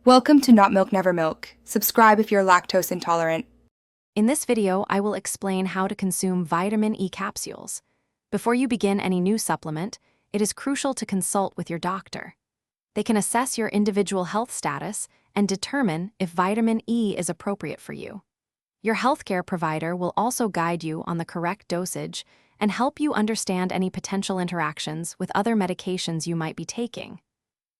Welcome to Not Milk Never Milk. Subscribe if you're lactose intolerant. In this video, I will explain how to consume vitamin E capsules. Before you begin any new supplement, it is crucial to consult with your doctor. They can assess your individual health status and determine if vitamin E is appropriate for you. Your healthcare provider will also guide you on the correct dosage and help you understand any potential interactions with other medications you might be taking.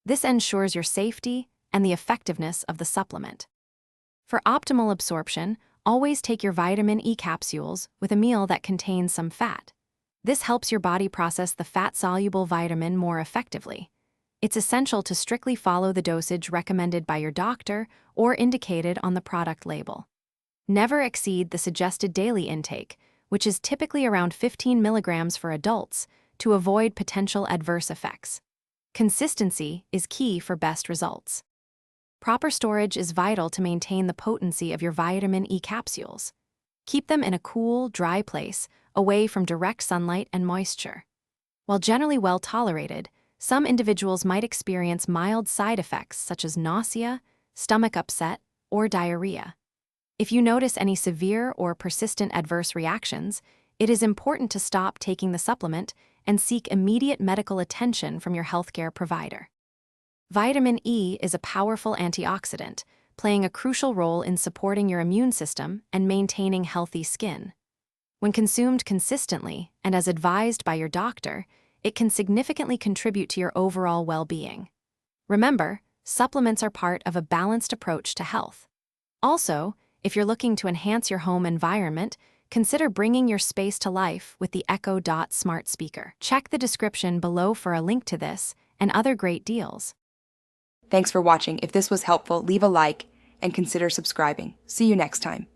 This ensures your safety and the effectiveness of the supplement. For optimal absorption, always take your vitamin E capsules with a meal that contains some fat. This helps your body process the fat-soluble vitamin more effectively. It's essential to strictly follow the dosage recommended by your doctor or indicated on the product label. Never exceed the suggested daily intake, which is typically around 15 milligrams for adults, to avoid potential adverse effects. Consistency is key for best results. Proper storage is vital to maintain the potency of your vitamin E capsules. Keep them in a cool, dry place, away from direct sunlight and moisture. While generally well tolerated, some individuals might experience mild side effects such as nausea, stomach upset, or diarrhea. If you notice any severe or persistent adverse reactions, it is important to stop taking the supplement and seek immediate medical attention from your healthcare provider. Vitamin E is a powerful antioxidant, playing a crucial role in supporting your immune system and maintaining healthy skin. When consumed consistently and as advised by your doctor, it can significantly contribute to your overall well-being. Remember, supplements are part of a balanced approach to health. Also, if you're looking to enhance your home environment, consider bringing your space to life with the Echo Dot smart speaker. Check the description below for a link to this and other great deals. Thanks for watching. If this was helpful, leave a like and consider subscribing. See you next time.